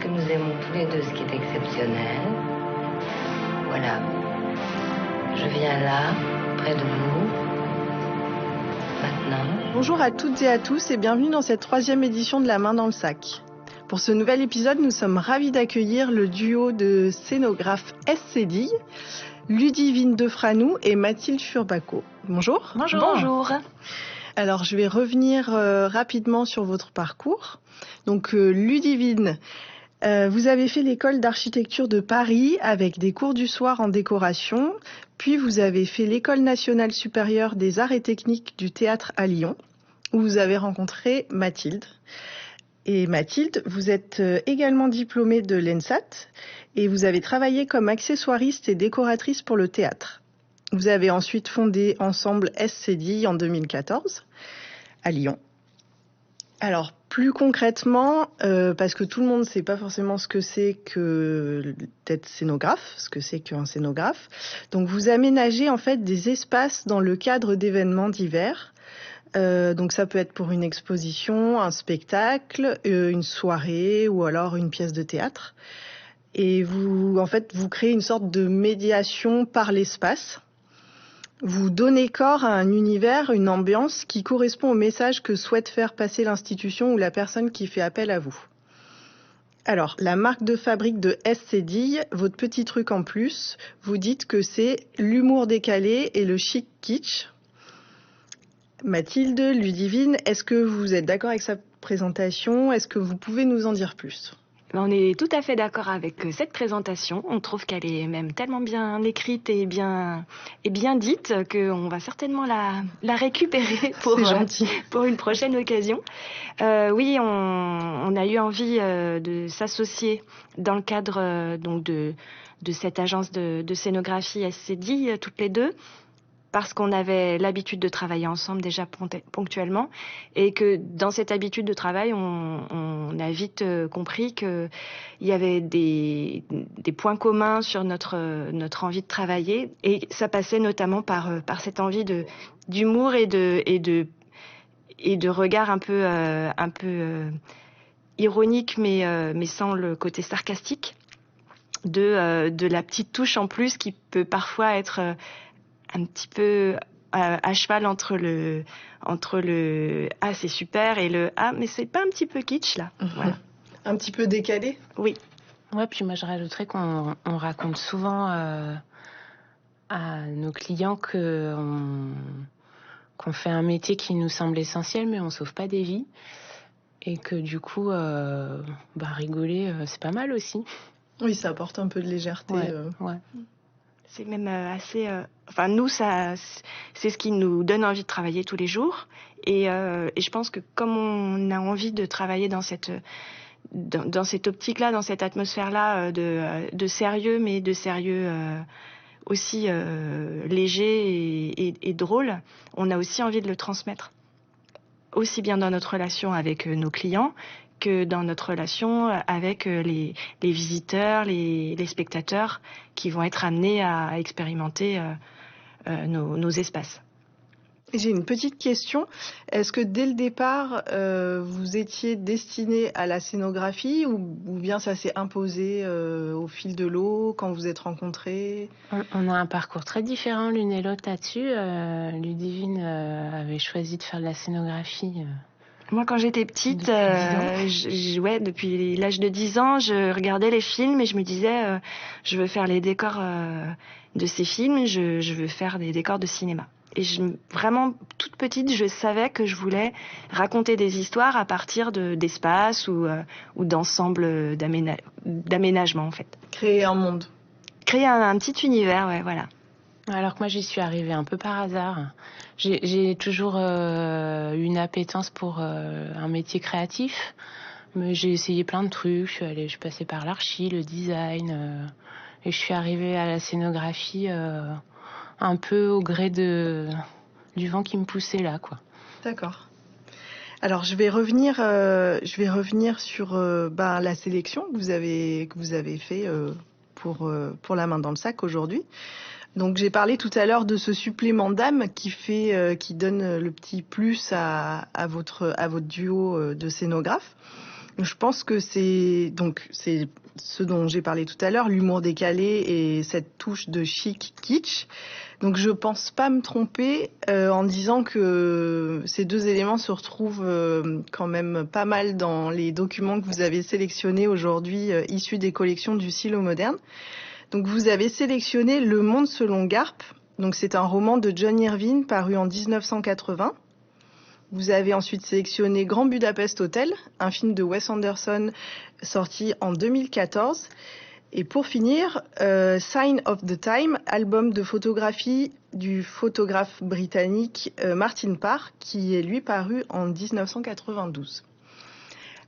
que nous aimons tous les deux ce qui est exceptionnel. Voilà. Je viens là, près de vous, maintenant. Bonjour à toutes et à tous et bienvenue dans cette 3e édition de La Main dans le sac. Pour ce nouvel épisode, nous sommes ravis d'accueillir le duo de scénographes SCDI, Ludivine Defranou et Mathilde Furbaco. Bonjour. Bonjour. Bonjour. Alors, je vais revenir rapidement sur votre parcours. Donc, Ludivine, vous avez fait l'école d'architecture de Paris avec des cours du soir en décoration. Puis, vous avez fait l'école nationale supérieure des arts et techniques du théâtre à Lyon, où vous avez rencontré Mathilde. Et Mathilde, vous êtes également diplômée de l'ENSAT et vous avez travaillé comme accessoiriste et décoratrice pour le théâtre. Vous avez ensuite fondé Ensemble SCDI en 2014 à Lyon. Alors, plus concrètement, parce que tout le monde ne sait pas forcément ce que c'est que d'être scénographe, ce que c'est qu'un scénographe. Donc, vous aménagez en fait des espaces dans le cadre d'événements divers. Donc, ça peut être pour une exposition, un spectacle, une soirée ou alors une pièce de théâtre. Et vous créez une sorte de médiation par l'espace. Vous donnez corps à un univers, une ambiance qui correspond au message que souhaite faire passer l'institution ou la personne qui fait appel à vous. Alors, la marque de fabrique de SCDI, votre petit truc en plus, vous dites que c'est l'humour décalé et le chic kitsch. Mathilde, Ludivine, est-ce que vous êtes d'accord avec sa présentation ? Est-ce que vous pouvez nous en dire plus ? On est tout à fait d'accord avec cette présentation. On trouve qu'elle est même tellement bien écrite et bien dite qu'on va certainement la récupérer pour une prochaine occasion. Oui, on a eu envie de s'associer dans le cadre de cette agence de scénographie SCDI, toutes les deux, parce qu'on avait l'habitude de travailler ensemble déjà ponctuellement et que dans cette habitude de travail, on a vite compris qu'il y avait des points communs sur notre envie de travailler et ça passait notamment par cette envie d'humour et de regard un peu ironique mais sans le côté sarcastique de la petite touche en plus qui peut parfois être un petit peu à cheval entre le ah c'est super et le ah mais c'est pas un petit peu kitsch là. Voilà. Un petit peu décalé. Oui. Ouais, puis moi je rajouterais qu'on raconte souvent à nos clients qu'on fait un métier qui nous semble essentiel mais on sauve pas des vies et que du coup rigoler c'est pas mal aussi. Oui, ça apporte un peu de légèreté. Ouais. C'est même assez... nous, c'est ce qui nous donne envie de travailler tous les jours. Et je pense que comme on a envie de travailler dans cette optique-là, dans cette atmosphère-là de sérieux, mais de sérieux aussi léger et drôle, on a aussi envie de le transmettre. Aussi bien dans notre relation avec nos clients que dans notre relation avec les visiteurs, les spectateurs qui vont être amenés à expérimenter nos espaces. J'ai une petite question. Est-ce que dès le départ, vous étiez destiné à la scénographie ou bien ça s'est imposé au fil de l'eau quand vous êtes rencontrés ? On a un parcours très différent l'une et l'autre là-dessus. Ludivine avait choisi de faire de la scénographie. Moi, quand j'étais petite, depuis l'âge de 10 ans, je regardais les films et je me disais, je veux faire les décors de ces films, je veux faire des décors de cinéma. Et vraiment, toute petite, je savais que je voulais raconter des histoires à partir d'espaces ou d'ensembles d'aménagements, en fait. Créer un monde. Créer un petit univers, ouais, voilà. Alors que moi, j'y suis arrivée un peu par hasard. J'ai toujours une appétence pour un métier créatif, mais j'ai essayé plein de trucs. Je suis passée par l'archi, le design, et je suis arrivée à la scénographie un peu au gré du vent qui me poussait là, quoi. D'accord. Alors, je vais revenir sur la sélection que vous avez fait pour La Main dans le sac aujourd'hui. Donc j'ai parlé tout à l'heure de ce supplément d'âme qui donne le petit plus à votre duo de scénographes. Je pense que c'est ce dont j'ai parlé tout à l'heure, l'humour décalé et cette touche de chic kitsch. Donc je pense pas me tromper en disant que ces deux éléments se retrouvent quand même pas mal dans les documents que vous avez sélectionnés aujourd'hui issus des collections du Silo moderne. Donc vous avez sélectionné Le Monde selon Garp. Donc c'est un roman de John Irving paru en 1980. Vous avez ensuite sélectionné Grand Budapest Hotel, un film de Wes Anderson sorti en 2014. Et pour finir, Sign of the Time, album de photographie du photographe britannique Martin Parr, qui est lui paru en 1992.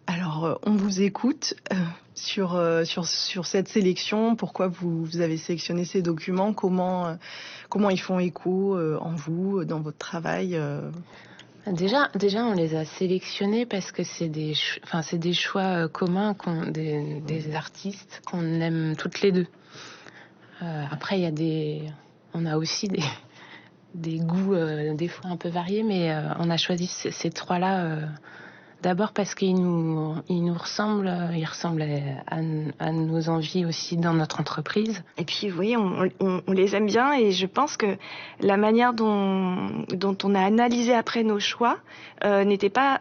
Alors, on vous écoute sur cette sélection. Pourquoi vous avez sélectionné ces documents? Comment ils font écho en vous, dans votre travail Déjà, on les a sélectionnés parce que c'est des choix communs des artistes qu'on aime toutes les deux. Après, on a aussi des goûts des fois un peu variés, mais on a choisi ces trois-là d'abord parce qu'ils nous ressemblent, ils ressemblent à nos envies aussi dans notre entreprise. Et puis, vous voyez, on les aime bien et je pense que la manière dont on a analysé après nos choix elle n'était pas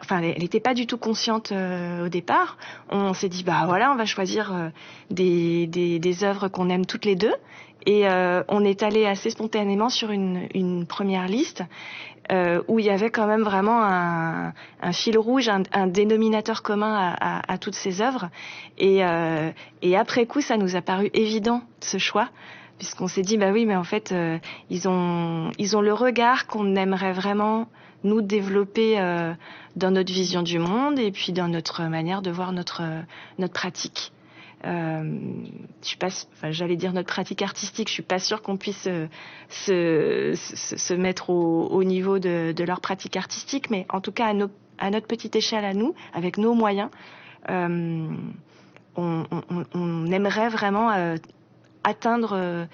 du tout consciente au départ. On s'est dit, bah voilà, on va choisir des œuvres qu'on aime toutes les deux. Et on est allé assez spontanément sur une première liste où il y avait quand même vraiment un fil rouge, un dénominateur commun à toutes ces œuvres. Et après coup, ça nous a paru évident, ce choix, puisqu'on s'est dit, bah oui, mais en fait, ils ont le regard qu'on aimerait vraiment nous développer dans notre vision du monde et puis dans notre manière de voir notre pratique. J'allais dire notre pratique artistique, je suis pas sûre qu'on puisse se mettre au niveau de leur pratique artistique, mais en tout cas à notre petite échelle à nous, avec nos moyens, on aimerait vraiment atteindre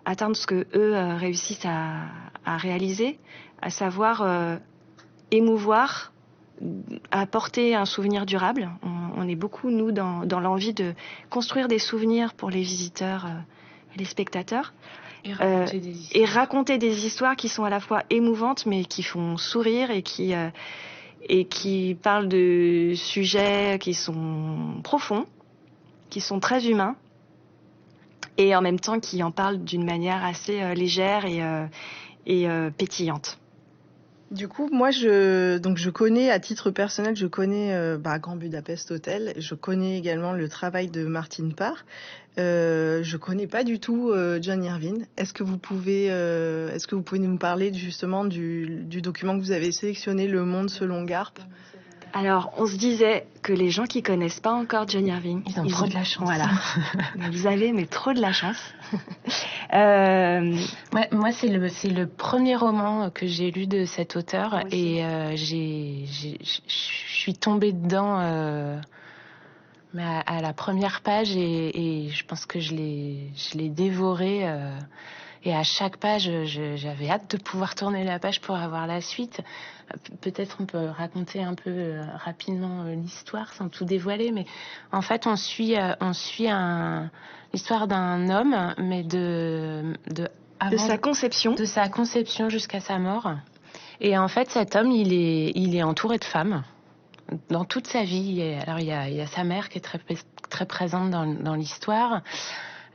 ce que eux réussissent à réaliser, à savoir émouvoir, apporter un souvenir durable. On est beaucoup, nous, dans l'envie de construire des souvenirs pour les visiteurs et les spectateurs. Et raconter des histoires qui sont à la fois émouvantes, mais qui font sourire et qui parlent de sujets qui sont profonds, qui sont très humains, et en même temps qui en parlent d'une manière assez légère et pétillante. Du coup, moi, je connais, à titre personnel, je connais Grand Budapest Hotel. Je connais également le travail de Martin Parr. Je connais pas du tout John Irving. Est-ce que vous pouvez nous parler justement du document que vous avez sélectionné, Le Monde selon Garp? Alors, on se disait que les gens qui connaissent pas encore John Irving, ils ont trop de la chance. Voilà. Vous avez trop de la chance. Moi, c'est le premier roman que j'ai lu de cet auteur et je suis tombée dedans à la première page et je pense que je l'ai dévoré. Et à chaque page, j'avais hâte de pouvoir tourner la page pour avoir la suite. Peut-être on peut raconter un peu rapidement l'histoire sans tout dévoiler, mais en fait on suit l'histoire d'un homme, mais de sa conception jusqu'à sa mort. Et en fait cet homme il est entouré de femmes dans toute sa vie. Alors il y a sa mère qui est très très présente dans l'histoire.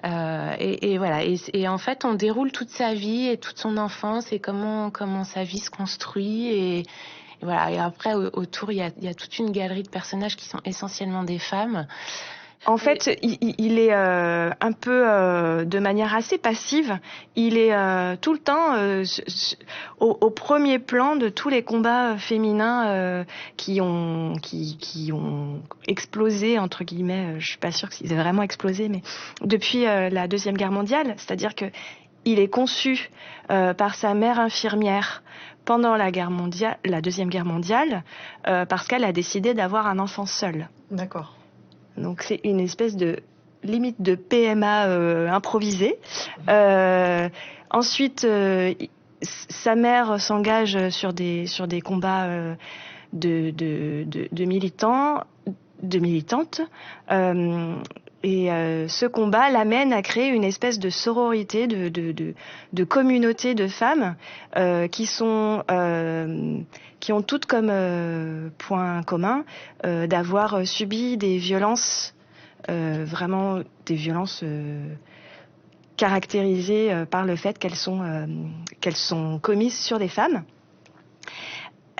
Et voilà. Et en fait, on déroule toute sa vie et toute son enfance et comment sa vie se construit et voilà. Et après, autour, il y a toute une galerie de personnages qui sont essentiellement des femmes. En fait, il est un peu de manière assez passive. Il est tout le temps au premier plan de tous les combats féminins qui ont explosé entre guillemets. Je suis pas sûre qu'ils aient vraiment explosé, mais depuis la Deuxième Guerre mondiale, c'est-à-dire que il est conçu par sa mère infirmière pendant la Deuxième Guerre mondiale, parce qu'elle a décidé d'avoir un enfant seul. D'accord. Donc c'est une espèce de limite de PMA improvisée. Ensuite, sa mère s'engage sur des combats de militants. militante. Ce combat l'amène à créer une espèce de sororité, de communauté de femmes qui ont toutes comme point commun d'avoir subi des violences, vraiment des violences caractérisées par le fait qu'elles sont commises sur des femmes.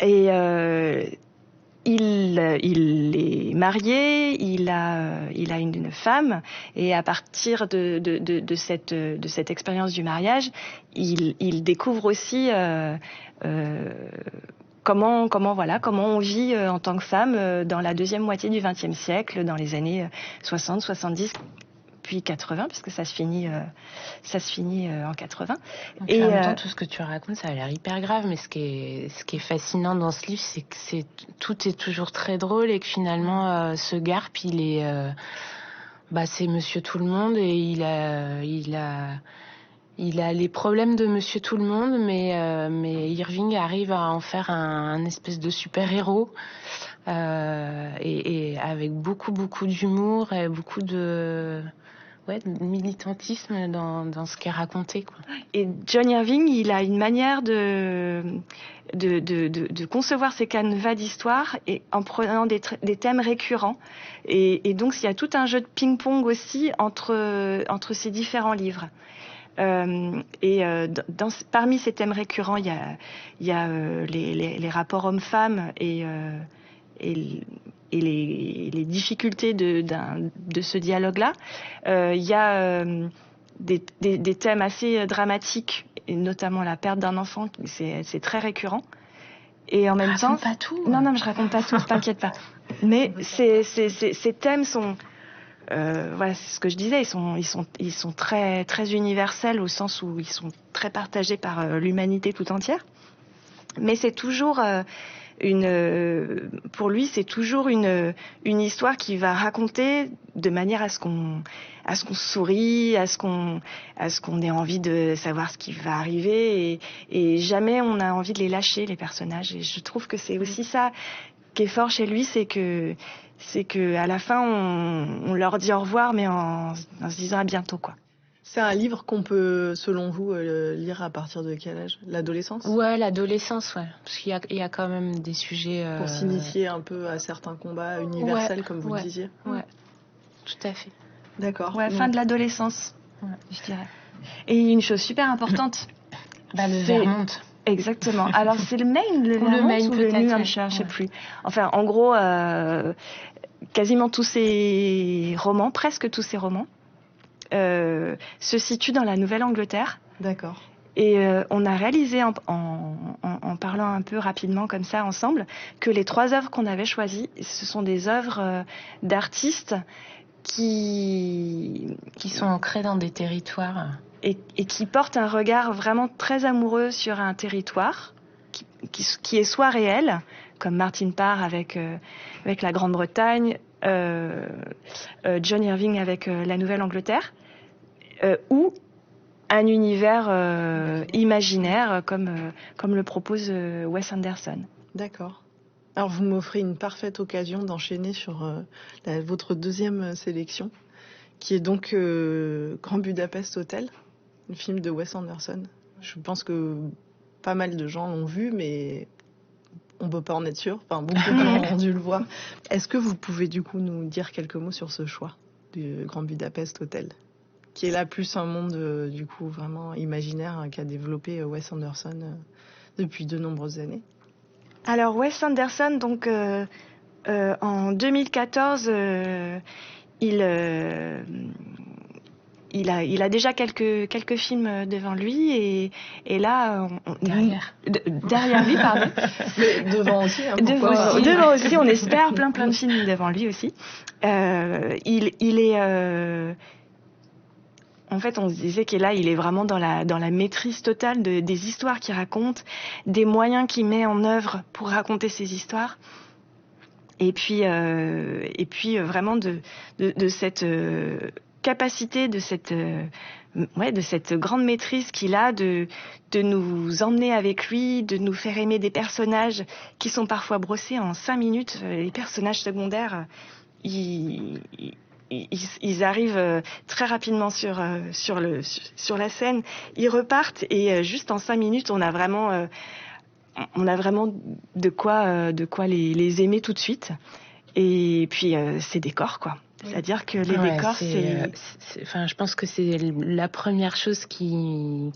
Et il est marié, il a une femme, et à partir de cette expérience du mariage, il découvre aussi comment on vit en tant que femme dans la deuxième moitié du XXe siècle, dans les années 60, 70. Puis 80, parce que ça se finit en 80. Donc, et en même temps, tout ce que tu racontes, ça a l'air hyper grave, mais ce qui est fascinant dans ce livre, c'est que tout est toujours très drôle et que finalement, ce Garp, c'est Monsieur Tout le Monde et il a les problèmes de Monsieur Tout le Monde, mais Irving arrive à en faire un espèce de super-héros. Et avec beaucoup d'humour et beaucoup de militantisme dans ce qui est raconté, quoi. Et John Irving, il a une manière de concevoir ses canevas d'histoire et en prenant des thèmes récurrents. Et donc, il y a tout un jeu de ping-pong aussi entre ces différents livres. Parmi ces thèmes récurrents, il y a les rapports hommes-femmes et les difficultés de ce dialogue-là. Il y a des thèmes assez dramatiques, et notamment la perte d'un enfant, c'est très récurrent. Et en même temps, pas tout. Non, je raconte pas tout, t'inquiète pas. Mais ces thèmes sont, c'est ce que je disais, ils sont très très universels au sens où ils sont très partagés par l'humanité tout entière. Mais c'est toujours pour lui, c'est toujours une histoire qui va raconter de manière à ce qu'on sourit, à ce qu'on ait envie de savoir ce qui va arriver, et jamais on a envie de les lâcher, les personnages. Et je trouve que c'est aussi ça qui est fort chez lui, c'est que à la fin on leur dit au revoir, mais en se disant à bientôt, quoi. C'est un livre qu'on peut, selon vous, lire à partir de quel âge ? L'adolescence ? Ouais, l'adolescence, ouais. Parce qu'il y a quand même des sujets... Pour s'initier un peu à certains combats universels, comme vous le disiez. Ouais, tout à fait. D'accord. Ouais, fin de l'adolescence, je dirais. Et une chose super importante... le Vermont. Exactement. Alors, c'est le Maine, le Vermont ou le New Hampshire, je sais plus. Enfin, en gros, quasiment tous ces romans, presque tous ces romans, se situe dans la Nouvelle-Angleterre. D'accord. Et on a réalisé, en parlant un peu rapidement comme ça ensemble, que les 3 œuvres qu'on avait choisies, ce sont des œuvres d'artistes qui sont ancrés dans des territoires. Et qui portent un regard vraiment très amoureux sur un territoire qui est soit réel, comme Martin Parr avec la Grande-Bretagne, John Irving avec la Nouvelle-Angleterre, ou un univers imaginaire comme le propose Wes Anderson. D'accord. Alors vous m'offrez une parfaite occasion d'enchaîner sur votre deuxième sélection, qui est donc Grand Budapest Hotel, le film de Wes Anderson. Je pense que pas mal de gens l'ont vu, mais on ne peut pas en être sûr. Enfin, beaucoup de gens ont dû le voir. Est-ce que vous pouvez du coup nous dire quelques mots sur ce choix du Grand Budapest Hotel, qui est là plus un monde du coup vraiment imaginaire qu'a développé Wes Anderson depuis de nombreuses années? Alors Wes Anderson, donc en 2014, il a déjà quelques films devant lui, et là derrière lui, pardon. Mais devant aussi, hein, devant aussi, on espère plein de films devant lui aussi. Il est en fait, on se disait qu'il est vraiment dans la maîtrise totale des histoires qu'il raconte, des moyens qu'il met en œuvre pour raconter ces histoires. Et puis vraiment de cette capacité, de cette grande maîtrise qu'il a de nous emmener avec lui, de nous faire aimer des personnages qui sont parfois brossés en 5 minutes. Les personnages secondaires, ils arrivent très rapidement sur la scène. Ils repartent et juste en 5 minutes, on a vraiment de quoi les aimer tout de suite. Et puis ces décors, quoi. C'est-à-dire que les décors, enfin, je pense que c'est la première chose qui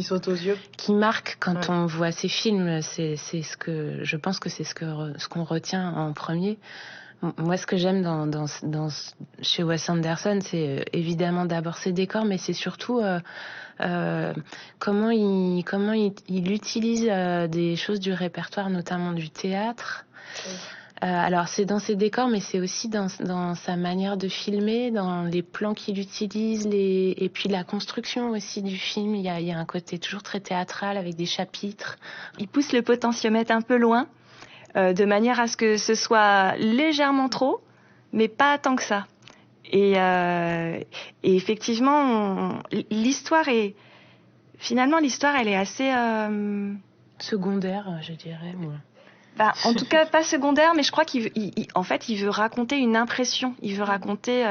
saute aux yeux, qui marque quand on voit ces films. Je pense que c'est ce qu'on retient en premier. Moi, ce que j'aime chez Wes Anderson, c'est évidemment d'abord ses décors, mais c'est surtout comment il utilise des choses du répertoire, notamment du théâtre. Alors c'est dans ses décors, mais c'est aussi dans sa manière de filmer, dans les plans qu'il utilise, et puis la construction aussi du film. Il y a un côté toujours très théâtral avec des chapitres. Il pousse le potentiomètre un peu loin, de manière à ce que ce soit légèrement trop, mais pas tant que ça. Et effectivement, l'histoire, elle est assez secondaire, je dirais, moi. En tout cas, pas secondaire, mais je crois qu'il veut raconter une impression. Il veut raconter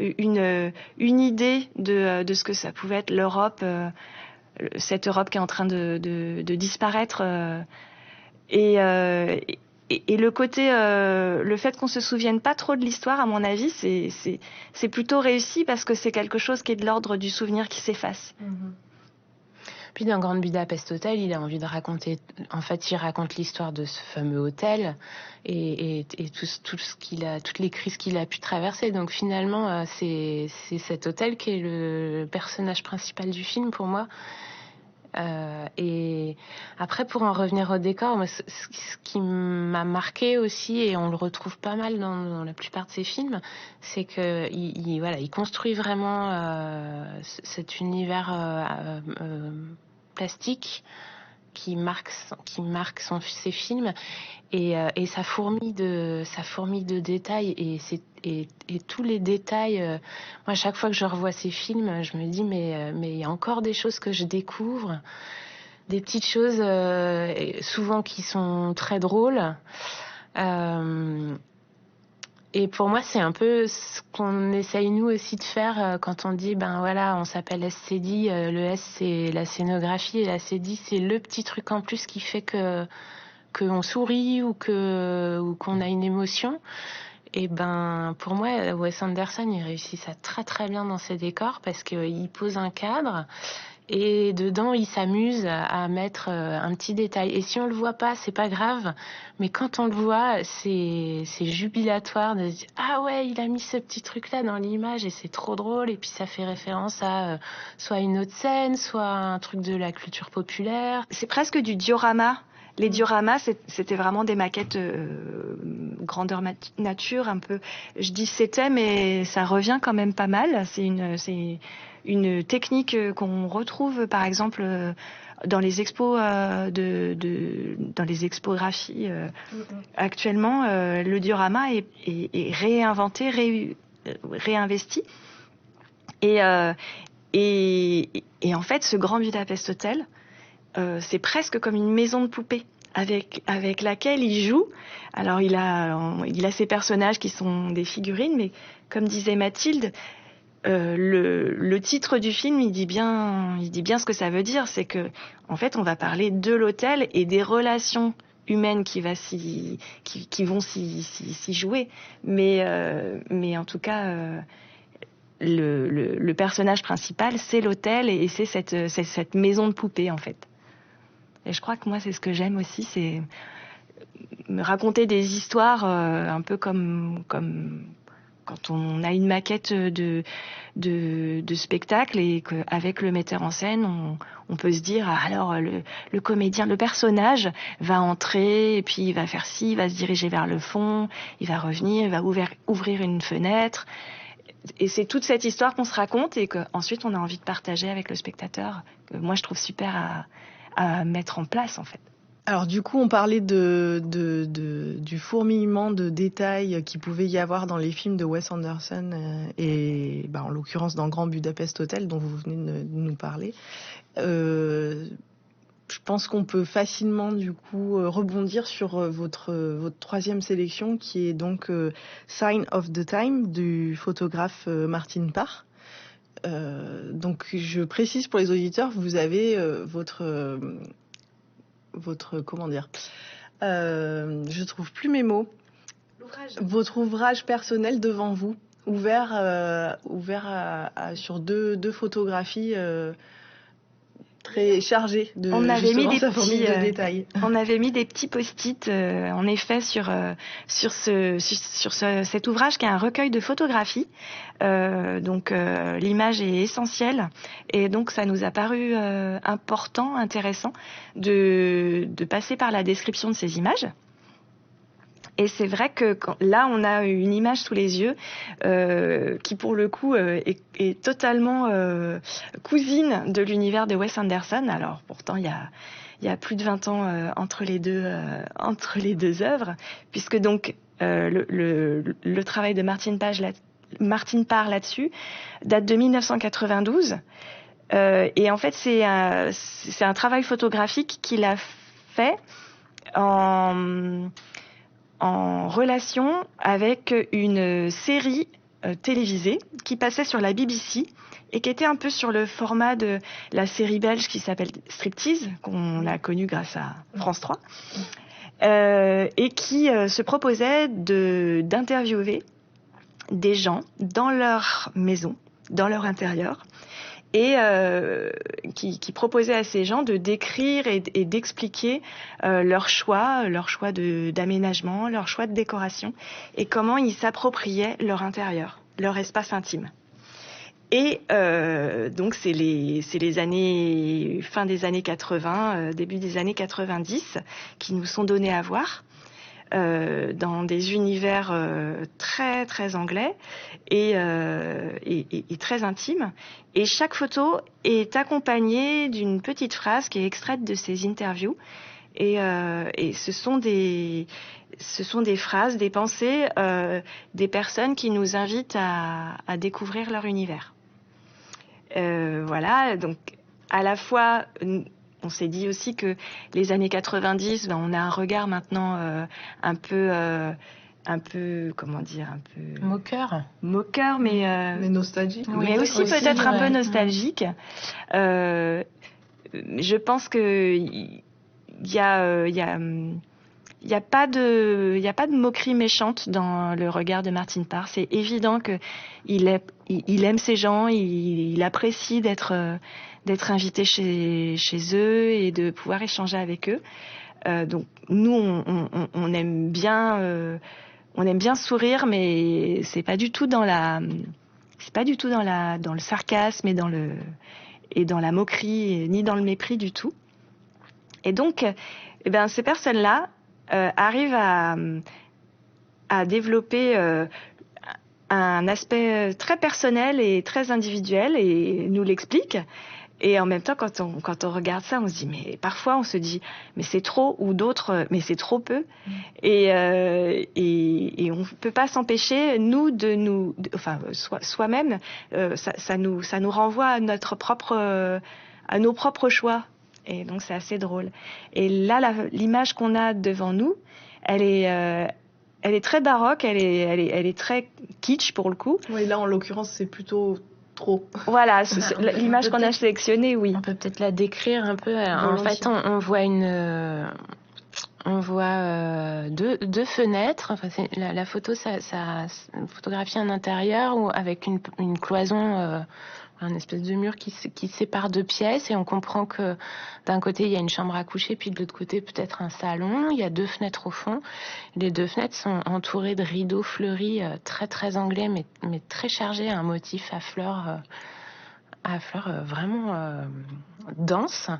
une idée de ce que ça pouvait être l'Europe, cette Europe qui est en train de disparaître. Et le côté, le fait qu'on se souvienne pas trop de l'histoire, à mon avis, c'est plutôt réussi parce que c'est quelque chose qui est de l'ordre du souvenir qui s'efface. Mm-hmm. Puis dans Grand Budapest Hotel, il a envie de raconter. En fait, il raconte l'histoire de ce fameux hôtel et tout ce toutes les crises qu'il a pu traverser. Donc finalement, c'est cet hôtel qui est le personnage principal du film pour moi. Et après, pour en revenir au décor, moi, ce qui m'a marqué aussi, et on le retrouve pas mal dans la plupart de ses films, c'est que il construit vraiment cet univers plastique qui marque ses films, et ça fourmille de détails, et tous les détails. Moi, à chaque fois que je revois ces films, je me dis mais il y a encore des choses que je découvre, des petites choses souvent qui sont très drôles. Et pour moi, c'est un peu ce qu'on essaye nous aussi de faire quand on dit, on s'appelle SCD, le S c'est la scénographie et la CD c'est le petit truc en plus qui fait qu'on sourit ou qu'on a une émotion. Et pour moi, Wes Anderson, il réussit ça très très bien dans ses décors parce qu'il pose un cadre. Et dedans, il s'amuse à mettre un petit détail. Et si on le voit pas, c'est pas grave. Mais quand on le voit, c'est jubilatoire de se dire, ah ouais, il a mis ce petit truc-là dans l'image et c'est trop drôle. Et puis ça fait référence à soit une autre scène, soit un truc de la culture populaire. C'est presque du diorama. Les dioramas, c'était vraiment des maquettes grandeur nature, un peu. Je dis c'était, mais ça revient quand même pas mal. C'est une technique qu'on retrouve, par exemple, dans les expos dans les expographies actuellement. Le diorama est réinventé, réinvesti. Et en fait, ce Grand Budapest Hotel, c'est presque comme une maison de poupée avec laquelle il joue. Alors il a ses personnages qui sont des figurines, mais comme disait Mathilde, le titre du film, il dit bien ce que ça veut dire. C'est que en fait, on va parler de l'hôtel et des relations humaines qui vont s'y jouer. Mais en tout cas, le personnage principal, c'est l'hôtel et c'est cette maison de poupée en fait. Et je crois que moi, c'est ce que j'aime aussi, c'est me raconter des histoires un peu comme quand on a une maquette de spectacle et qu'avec le metteur en scène, on peut se dire, alors le comédien, le personnage va entrer et puis il va faire ci, il va se diriger vers le fond, il va revenir, il va ouvrir une fenêtre. Et c'est toute cette histoire qu'on se raconte et qu'ensuite on a envie de partager avec le spectateur, que moi je trouve super à mettre en place en fait. Alors du coup, on parlait du fourmillement de détails qu'il pouvait y avoir dans les films de Wes Anderson et en l'occurrence dans Grand Budapest Hotel dont vous venez de nous parler. je pense qu'on peut facilement du coup rebondir sur votre troisième sélection qui est donc Sign of the Time du photographe Martin Parr. Donc je précise pour les auditeurs, vous avez votre comment dire, je trouve plus mes mots. Votre ouvrage personnel devant vous, ouvert sur deux photographies très chargées de sa fourmille de détails. On avait mis des petits post-it, en effet, sur cet ouvrage qui est un recueil de photographies. Donc l'image est essentielle et donc ça nous a paru important, intéressant de passer par la description de ces images. Et c'est vrai que là, on a une image sous les yeux qui, pour le coup, est totalement cousine de l'univers de Wes Anderson. Alors, pourtant, il y a plus de 20 ans entre les deux œuvres, puisque donc le travail de Martin Parr là-dessus date de 1992. Et en fait, c'est un travail photographique qu'il a fait en relation avec une série télévisée qui passait sur la BBC et qui était un peu sur le format de la série belge qui s'appelle Striptease, qu'on a connue grâce à France 3, et qui se proposait d'interviewer des gens dans leur maison, dans leur intérieur, et qui proposait à ces gens de décrire et d'expliquer leur choix d'aménagement, leur choix de décoration, et comment ils s'appropriaient leur intérieur, leur espace intime. Et donc c'est les années fin des années 80, début des années 90 qui nous sont donnés à voir. Dans des univers très très anglais et très intimes. Et chaque photo est accompagnée d'une petite phrase qui est extraite de ces interviews. Et ce sont des phrases, des pensées, des personnes qui nous invitent à découvrir leur univers. Voilà, donc à la fois... On s'est dit aussi que les années 90, on a un regard maintenant un peu comment dire, un peu moqueur, mais nostalgique. Mais aussi peut-être un peu nostalgique. Je pense que il y a pas de moquerie méchante dans le regard de Martin Parr. C'est évident que il aime ces gens, il apprécie d'être invité chez eux et de pouvoir échanger avec eux. Donc nous on aime bien sourire, mais c'est pas du tout dans le sarcasme et dans la moquerie, ni dans le mépris du tout. Et donc ces personnes-là arrivent à développer un aspect très personnel et très individuel et nous l'expliquent. Et en même temps, quand on regarde ça, on se dit, mais parfois on se dit, mais c'est trop, ou d'autres, mais c'est trop peu. Et on peut pas s'empêcher, nous, soi-même, ça nous renvoie à nos propres choix. Et donc c'est assez drôle. Et là, l'image qu'on a devant nous, elle est très baroque, elle est très kitsch pour le coup. Oui, là en l'occurrence, c'est plutôt trop. Voilà, l'image qu'on a sélectionnée, oui. On peut peut-être la décrire un peu. En fait, on voit deux fenêtres. Enfin, la photo, ça photographie un intérieur ou avec une cloison, un espèce de mur qui sépare deux pièces, et on comprend que d'un côté il y a une chambre à coucher, puis de l'autre côté peut-être un salon. Il y a deux fenêtres au fond. Les deux fenêtres sont entourées de rideaux fleuris, très très anglais, mais très chargés, un motif à fleurs vraiment dense.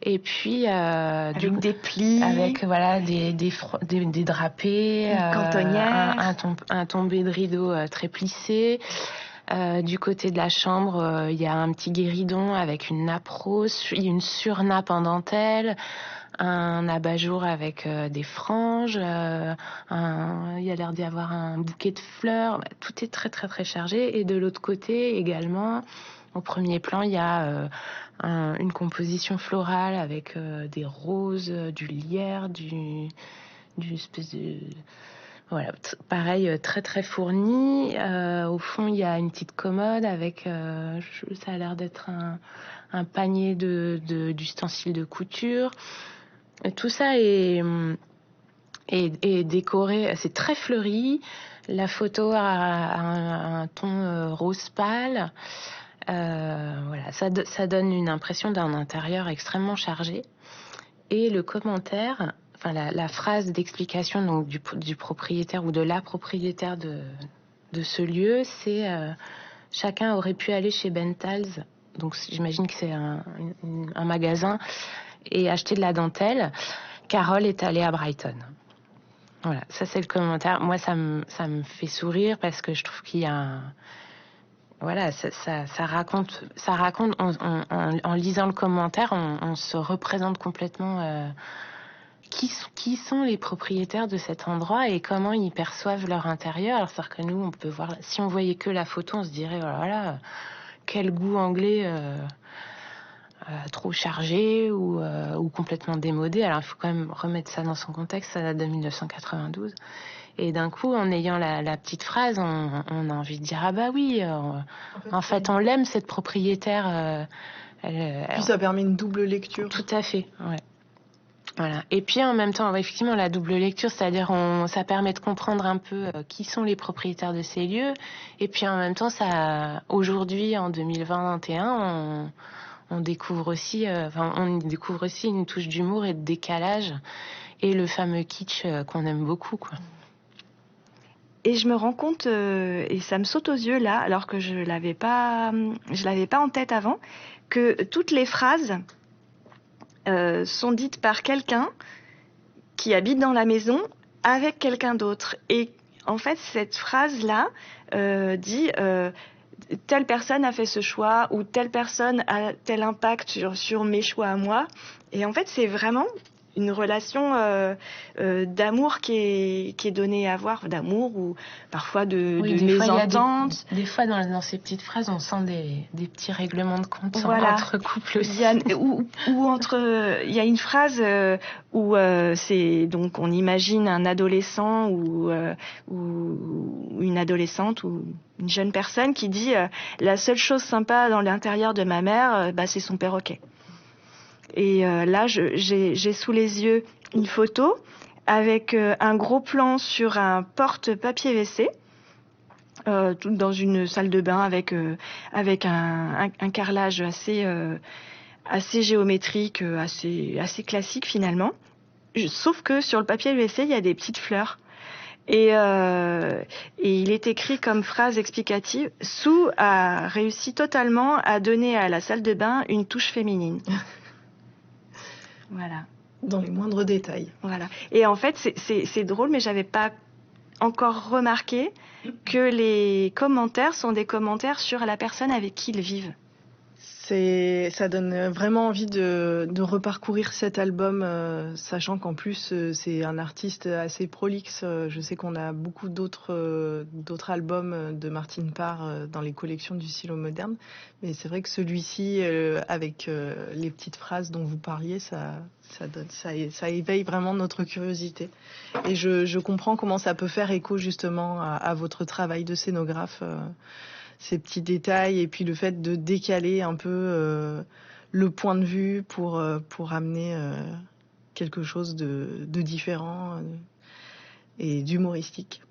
Et puis avec des plis, avec des drapés, un tombé de rideaux très plissé. Du côté de la chambre, il y a un petit guéridon avec une nappe rose, une surnappe en dentelle, un abat-jour avec des franges, il y a l'air d'y avoir un bouquet de fleurs, tout est très très très chargé. Et de l'autre côté également, au premier plan, il y a une composition florale avec des roses, du lierre, du espèce de... Voilà, pareil, très très fourni. Au fond, il y a une petite commode avec, ça a l'air d'être un panier d'ustensiles de couture. Et tout ça est décoré, c'est très fleuri. La photo a un ton rose pâle. Voilà, ça donne une impression d'un intérieur extrêmement chargé. Et le commentaire, enfin la phrase d'explication donc du propriétaire ou de la propriétaire de ce lieu, c'est chacun aurait pu aller chez Bentals, donc j'imagine que c'est un magasin, et acheter de la dentelle. Carole est allée à Brighton. Voilà, ça c'est le commentaire. Moi ça me fait sourire parce que je trouve qu'il y a voilà, ça raconte en lisant le commentaire, on se représente complètement qui sont les propriétaires de cet endroit et comment ils perçoivent leur intérieur. Alors c'est-à-dire que nous, on peut voir, si on voyait que la photo, on se dirait, oh là là, quel goût anglais trop chargé ou complètement démodé. Alors il faut quand même remettre ça dans son contexte, ça date de 1992. Et d'un coup, en ayant la petite phrase, on a envie de dire, ah bah oui, en fait on l'aime cette propriétaire. Puis ça permet une double lecture. Tout à fait, ouais. Voilà. Et puis en même temps, effectivement, la double lecture, c'est-à-dire ça permet de comprendre un peu qui sont les propriétaires de ces lieux. Et puis en même temps, ça, aujourd'hui, en 2021, on découvre aussi, une touche d'humour et de décalage et le fameux kitsch qu'on aime beaucoup, quoi. Et je me rends compte, et ça me saute aux yeux là, alors que je l'avais pas en tête avant, que toutes les phrases sont dites par quelqu'un qui habite dans la maison avec quelqu'un d'autre. Et en fait, cette phrase-là dit telle personne a fait ce choix ou telle personne a tel impact sur mes choix à moi. Et en fait, c'est vraiment une relation d'amour qui est donnée à voir, d'amour ou parfois de mésentente. Des fois, dans ces petites phrases, on sent des petits règlements de compte entre couples aussi. Ou entre, il y a une phrase où c'est donc on imagine un adolescent ou une adolescente ou une jeune personne qui dit la seule chose sympa dans l'intérieur de ma mère, c'est son perroquet. Et là, j'ai sous les yeux une photo avec un gros plan sur un porte-papier WC dans une salle de bain avec un carrelage assez géométrique, assez classique finalement. Sauf que sur le papier WC, il y a des petites fleurs. Et il est écrit comme phrase explicative, Sue a réussi totalement à donner à la salle de bain une touche féminine. Voilà. Dans les moindres détails. Voilà. Et en fait, c'est drôle, mais j'avais pas encore remarqué que les commentaires sont des commentaires sur la personne avec qui ils vivent. Ça donne vraiment envie de reparcourir cet album, sachant qu'en plus c'est un artiste assez prolixe. Je sais qu'on a beaucoup d'autres albums de Martine Parr dans les collections du Stylo Moderne, mais c'est vrai que celui-ci, avec les petites phrases dont vous parliez, ça éveille vraiment notre curiosité. Et je comprends comment ça peut faire écho justement à votre travail de scénographe. Ces petits détails et puis le fait de décaler un peu le point de vue pour amener quelque chose de différent et d'humoristique.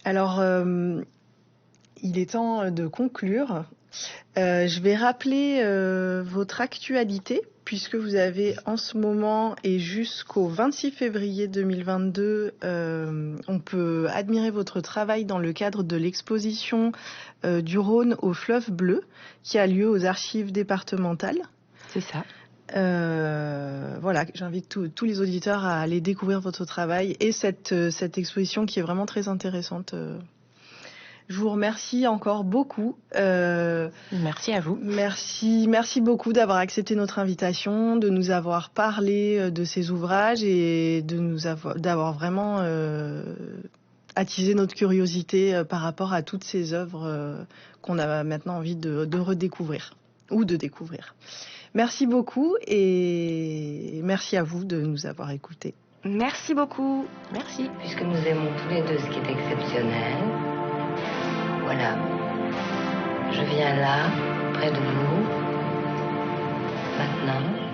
Alors, il est temps de conclure. Je vais rappeler votre actualité puisque vous avez en ce moment et jusqu'au 26 février 2022, on peut admirer votre travail dans le cadre de l'exposition du Rhône au fleuve bleu qui a lieu aux archives départementales. C'est ça. Voilà, j'invite tous les auditeurs à aller découvrir votre travail et cette exposition qui est vraiment très intéressante. Je vous remercie encore beaucoup. Merci à vous. Merci beaucoup d'avoir accepté notre invitation, de nous avoir parlé de ces ouvrages et d'avoir vraiment attisé notre curiosité par rapport à toutes ces œuvres qu'on a maintenant envie de redécouvrir ou de découvrir. Merci beaucoup et merci à vous de nous avoir écoutés. Merci beaucoup. Merci. Puisque nous aimons tous les deux ce qui est exceptionnel, voilà, je viens là, près de vous, maintenant.